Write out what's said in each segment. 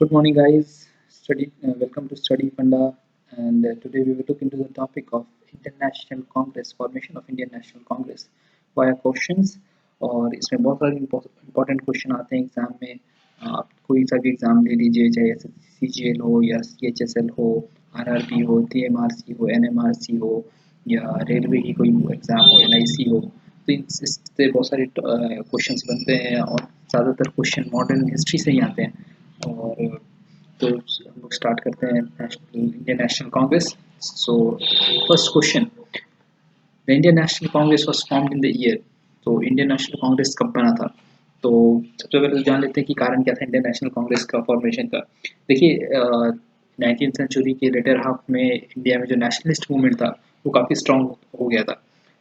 Good morning, guys. Welcome to Study Funda, and today we will look into the topic of International Congress, formation of Indian National Congress via questions. और इसमें बहुत सारे important question आते हैं exam में। आप कोई सा भी एग्जाम ले लीजिए, चाहे CGL हो या CHSL हो, RRB हो, TMRC हो, NMRC हो या रेलवे की कोई एग्जाम हो, LIC हो, तो इससे बहुत सारे क्वेश्चंस बनते हैं और ज़्यादातर क्वेश्चन मॉडर्न हिस्ट्री से ही आते हैं। और तो हम लोग स्टार्ट करते हैं Indian national Congress. So first question, the Indian national Congress was formed in the year. तो इंडियन नेशनल कांग्रेस कब बना था? तो सबसे पहले तो जान लेते हैं कि कारण क्या था इंडियन नेशनल कांग्रेस का फॉर्मेशन का। देखिए, 19th सेंचुरी के लेटर हाफ में इंडिया में जो नेशनलिस्ट मूवमेंट था वो काफ़ी स्ट्रॉन्ग हो गया था।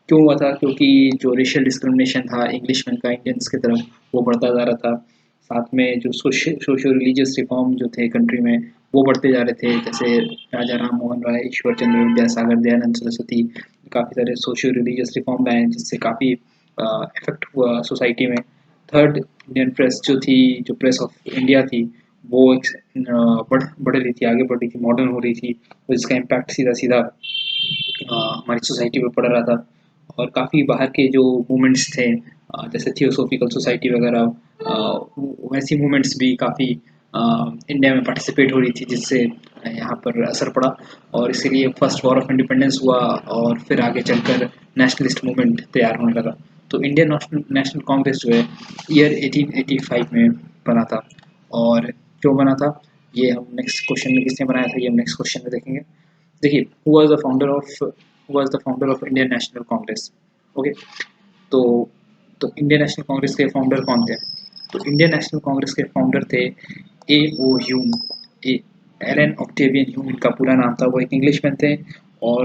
क्यों हुआ था? क्योंकि जो रेशियल डिस्क्रिमिनेशन था इंग्लिशमैन का इंडियंस की तरफ, वो बढ़ता जा रहा था। साथ में जो सोशो रिलीजियस रिफॉर्म जो थे कंट्री में वो बढ़ते जा रहे थे, जैसे राजा राम मोहन राय, ईश्वर चंद्र विद्यासागर, दयानंद सरस्वती, काफ़ी सारे सोशो रिलीजियस रिफॉर्म आए जिससे काफ़ी इफेक्ट हुआ सोसाइटी में। थर्ड, इंडियन प्रेस जो थी, जो प्रेस ऑफ इंडिया थी, वो बढ़ रही थी, आगे बढ़ रही थी, मॉडर्न हो रही थी, और जिसका इम्पैक्ट सीधा सीधा हमारी सोसाइटी पे पड़ रहा था। और काफ़ी बाहर के जो मूवमेंट्स थे, जैसे थियोसॉफिकल सोसाइटी वगैरह, वैसी मूवमेंट्स भी काफ़ी इंडिया में पार्टिसिपेट हो रही थी, जिससे यहाँ पर असर पड़ा। और इसीलिए फर्स्ट वॉर ऑफ इंडिपेंडेंस हुआ और फिर आगे चलकर नेशनलिस्ट मूवमेंट तैयार होने लगा। तो इंडियन नेशनल कांग्रेस जो है ईयर 1885 में बना था। और क्यों बना था ये हम नेक्स्ट क्वेश्चन में, किसने बनाया था ये हम नेक्स्ट क्वेश्चन में देखेंगे। देखिए, who was the founder of Indian national Congress? Okay, तो इंडियन नेशनल कांग्रेस के फाउंडर कौन थे? तो इंडियन नेशनल कांग्रेस के फाउंडर थे ए ओ ह्यूम। ए एलन ऑक्टेवियन ह्यूम इनका पूरा नाम था। वो एक इंग्लिशमैन थे और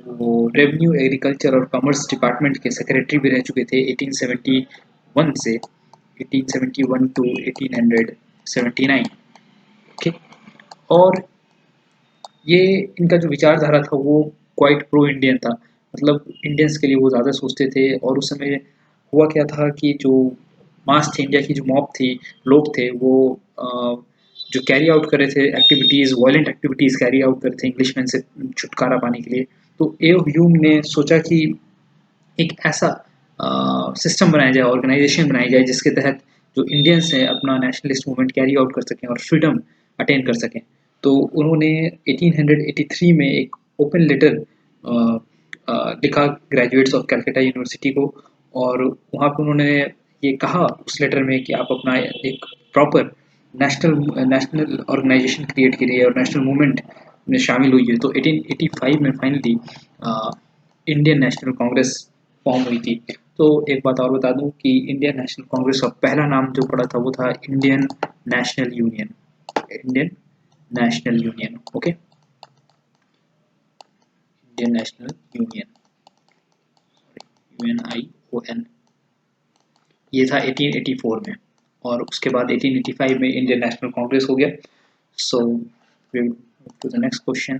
वो रेवेन्यू, एग्रीकल्चर और कॉमर्स डिपार्टमेंट के सेक्रेटरी भी रह चुके थे 1871 से 1871 टू 1879। ओके, और ये इनका जो विचारधारा था वो क्वाइट प्रो इंडियन था। मतलब इंडियंस के लिए वो ज़्यादा सोचते थे। और उस समय हुआ क्या था कि जो मास थी, इंडिया की जो मॉब थी, लोग थे, वो जो कैरी आउट कर रहे थे activities, violent activities carry out कर रहे थे इंग्लिशमैन से छुटकारा पाने के लिए। तो ए ह्यूम ने सोचा कि एक ऐसा सिस्टम बनाया जाए, ऑर्गेनाइजेशन बनाई जाए, जिसके तहत जो इंडियंस हैं अपना नेशनलिस्ट मूवमेंट कैरी आउट कर सकें और फ्रीडम अटेन कर सकें। तो उन्होंने 1883 में एक ओपन लेटर लिखा ग्रेजुएट्स ऑफ कैलकाटा यूनिवर्सिटी को। और वहाँ पर उन्होंने ये कहा उस लेटर में कि आप अपना एक proper national national organisation create करिए और नेशनल मूवमेंट में शामिल हुई है। तो 1885 में finally Indian national Congress form हुई थी। तो एक बात और बता दूं कि इंडियन नेशनल कांग्रेस का पहला नाम जो पड़ा था वो था Indian national union. Indian national union, okay, Indian national union, UNION। ये था 1884 में। और उसके बाद 1885 में इंडियन नेशनल कांग्रेस हो गया। So to the next question,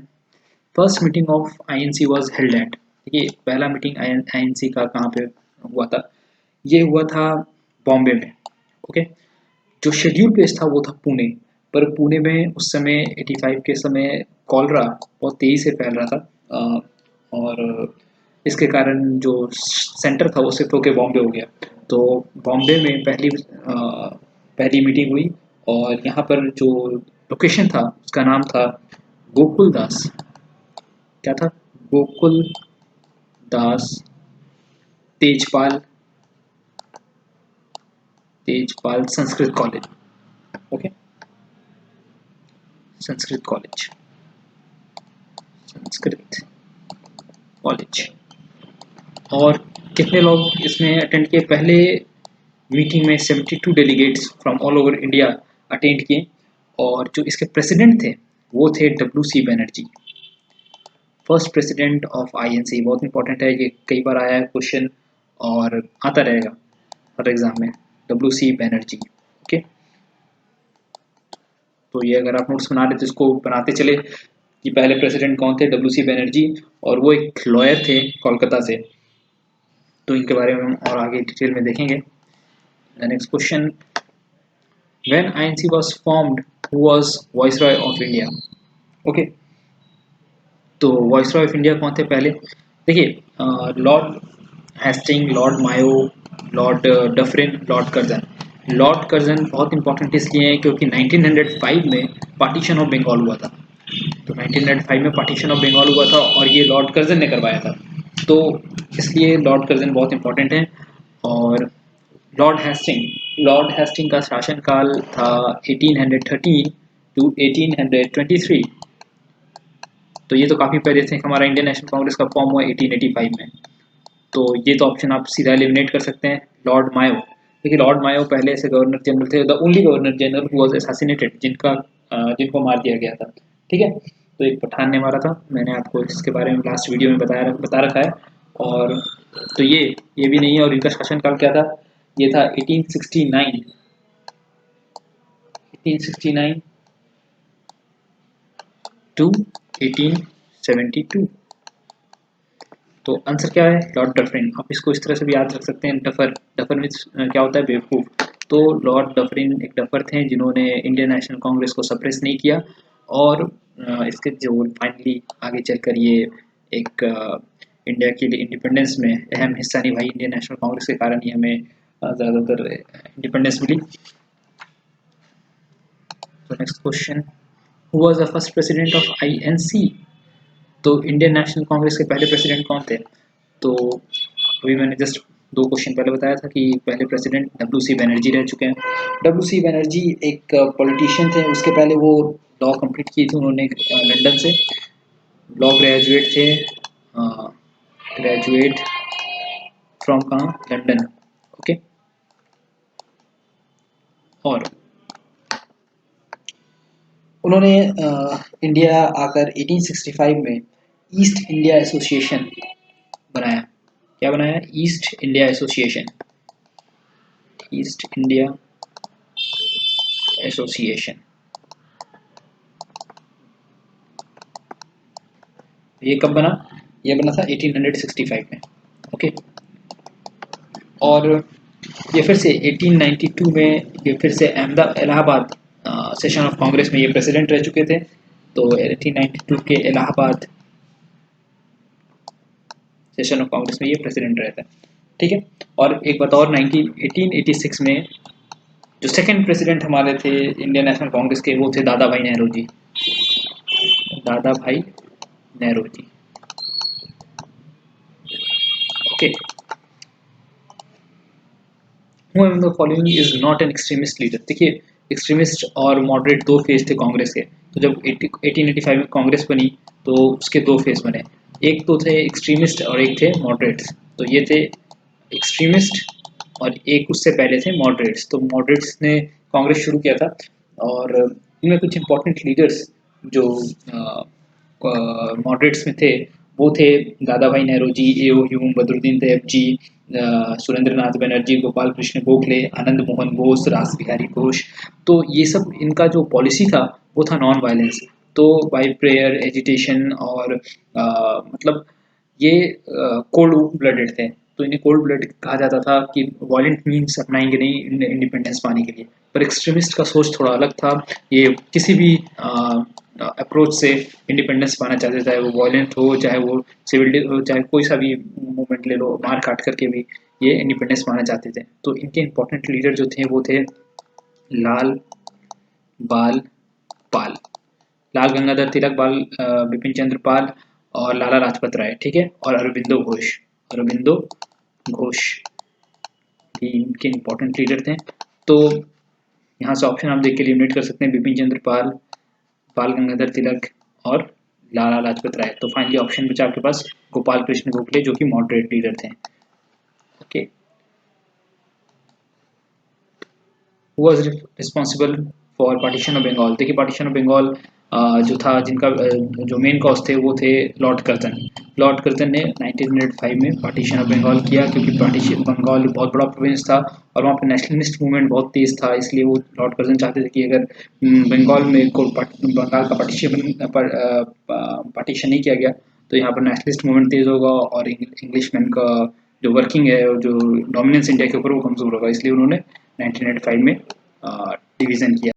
first meeting of INC was held at. देखिए, पहला मीटिंग INC का कहाँ पे हुआ था? ये हुआ था बॉम्बे में। ओके, जो शेड्यूल प्लेस था वो था पुणे। पर पुणे में उस समय 85 के समय कॉलरा बहुत तेज़ी से फैल रहा था। और इसके कारण जो सेंटर था वो शिफ्ट होकर बॉम्बे हो गया। तो बॉम्बे में पहली मीटिंग हुई। और यहाँ पर जो लोकेशन था उसका नाम था गोकुल दास। क्या था? Gokul Das Tejpal Tejpal Sanskrit College. Okay, Sanskrit College, Sanskrit College. और कितने लोग इसमें अटेंड किए? पहले मीटिंग में 72 delegates from all over India attend किए। और जो इसके प्रेसिडेंट थे वो थे WC Banerjee, first president of INC। बहुत इंपॉर्टेंट है, ये कई बार आया है क्वेश्चन और आता रहेगा हर एग्जाम में, WC बनर्जी। ओके, तो ये अगर आप नोट्स बना रहे तो इसको बनाते चले कि पहले प्रेसिडेंट कौन थे, WC बनर्जी। और वो एक लॉयर थे कोलकाता से। तो इनके बारे में हम और आगे डिटेल में देखेंगे। Next question, when INC was formed who was viceroy of India. Okay, तो वाइसरॉय ऑफ इंडिया कौन थे पहले? देखिए, Lord Hasting, Lord Mayo, Lord Dufferin, Lord Curzon. Lord Curzon बहुत इंपॉर्टेंट इसलिए है क्योंकि 1905 में पार्टीशन ऑफ बंगाल हुआ था। तो 1905 में पार्टीशन ऑफ बंगाल हुआ था और ये लॉर्ड कर्जन ने करवाया था। तो इसलिए लॉर्ड कर्जन बहुत इंपॉर्टेंट है। और लॉर्ड हेस्टिंग का शासनकाल था 1813 टू 1823। तो ये तो काफ़ी पहले से हमारा इंडियन नेशनल कांग्रेस का फॉर्म हुआ 1885 में। तो ये तो ऑप्शन आप सीधा एलिमिनेट कर सकते हैं, लॉर्ड मायो। देखिए लॉर्ड मायो पहले से गवर्नर जनरल थे, the only governor general who was assassinated, जिनको मार दिया गया था। ठीक है, तो एक पठान ने मारा था, मैंने आपको इसके बारे में लास्ट वीडियो में बता रखा है। और तो ये भी नहीं है। और इनका शासनकाल क्या था? ये था 1869 टू 1872। तो आंसर क्या है? Lord Dufferin. आप इसको इस तरह से भी याद रख सकते हैं, डफर। डफर मीन्स क्या होता है? बेवकूफ़। तो लॉर्ड डफरिन एक डफर थे जिन्होंने इंडियन नेशनल कांग्रेस को सप्रेस नहीं किया। और इसके जो फाइनली आगे चलकर ये एक इंडिया के लिए इंडिपेंडेंस में अहम हिस्सा निभाई। इंडियन नेशनल कांग्रेस के कारण ही हमें ज़्यादातर इंडिपेंडेंस मिली। तो next question, who was the first president of INC? तो इंडियन नेशनल कांग्रेस के पहले प्रेसिडेंट कौन थे? तो अभी मैंने जस्ट 2 क्वेश्चन पहले बताया था कि पहले प्रेसिडेंट WC बनर्जी रह चुके हैं। WC बनर्जी एक पॉलिटिशियन थे। उसके पहले वो लॉ कंप्लीट की थी उन्होंने लंदन से। लॉ ग्रेजुएट थे, ग्रेजुएट फ्रॉम कहाँ? लंदन। ओके, और उन्होंने इंडिया आकर 1865 में ईस्ट इंडिया एसोसिएशन बनाया। क्या बनाया? East India association. East India association. ये कब बना? ये बना था 1865 में। ओके, और ये फिर से 1892 में ये फिर से इलाहाबाद सेशन ऑफ कांग्रेस में ये प्रेसिडेंट रह चुके थे। तो 1892 के इलाहाबाद सेशन ऑफ कांग्रेस में ये प्रेसिडेंट रहे थे। ठीक है, और एक बात और, 1886 में जो सेकंड प्रेसिडेंट हमारे थे इंडियन नेशनल कांग्रेस के, वो थे दादा भाई Nehru ji. Dadabhai Nehru ji. Okay, who among the following is not an extremist leader? देखिए एक्सट्रीमिस्ट और मॉडरेट 2 फेज थे कांग्रेस के। तो जब 1885 में कांग्रेस बनी तो उसके 2 फेज बने, एक तो थे एक्सट्रीमिस्ट और एक थे मॉडरेट्स। तो ये थे एक्सट्रीमिस्ट और एक उससे पहले थे मॉडरेट्स। तो मॉडरेट्स ने कांग्रेस शुरू किया था और इनमें कुछ इंपॉर्टेंट लीडर्स जो मॉडरेट्स में थे वो थे दादा भाई नेहरू जी, A.O. ह्यूम, बदरुद्दीन तैयब जी, सुरेंद्र नाथ बनर्जी, गोपाल कृष्ण गोखले, आनंद मोहन बोस, रास बिहारी घोष। तो ये सब इनका जो पॉलिसी था वो था नॉन वायलेंस। तो बाई प्रेयर, एजिटेशन और मतलब ये कोल्ड ब्लडेड थे। तो इन्हें कोल्ड ब्लडेड कहा जाता था कि वायलेंट मीन्स अपनाएंगे नहीं इंडिपेंडेंस पाने के लिए। पर एक्सट्रीमिस्ट का सोच थोड़ा अलग था। ये किसी भी अप्रोच से इंडिपेंडेंस पाना चाहते, चाहे वो वायलेंट हो, चाहे वो सिविल हो, चाहे कोई सा भी मूवमेंट ले लो, मार काट करके भी ये इंडिपेंडेंस पाना चाहते थे। तो इनके इंपॉर्टेंट लीडर जो थे वो थे लाल बाल पाल, लाल गंगाधर तिलक, बिपिन चंद्र पाल और लाला लाजपत राय। ठीक है, और अरबिंदो घोष भी इनके इंपॉर्टेंट लीडर थे। तो यहाँ से ऑप्शन आप देख के एलिमिनेट कर सकते हैं, बिपिन चंद्र पाल, बाल गंगाधर तिलक और लाला लाजपत राय। तो फाइनली ऑप्शन बचा आपके पास गोपाल कृष्ण गोखले जो कि मॉडरेट लीडर थे। Okay, who was responsible for partition of Bengal? देखिए पार्टीशन ऑफ बंगाल जो था, जिनका जो मेन कॉज थे वो थे लॉर्ड कर्जन। लॉर्ड कर्जन ने 1905 में पार्टीशन ऑफ बंगाल किया क्योंकि पार्टीशन बंगाल बहुत बड़ा प्रोविंस था और वहाँ पर नेशनलिस्ट मूवमेंट बहुत तेज था। इसलिए वो लॉर्ड कर्जन चाहते थे कि अगर बंगाल में को बंगाल का पार्टीशन नहीं किया गया तो यहाँ पर नेशनलिस्ट मूवमेंट तेज होगा और इंग्लिशमैन का जो वर्किंग है और जो डोमिनेंस इंडिया के ऊपर वो कमजोर होगा। इसलिए उन्होंने 1905 में डिवीज़न किया।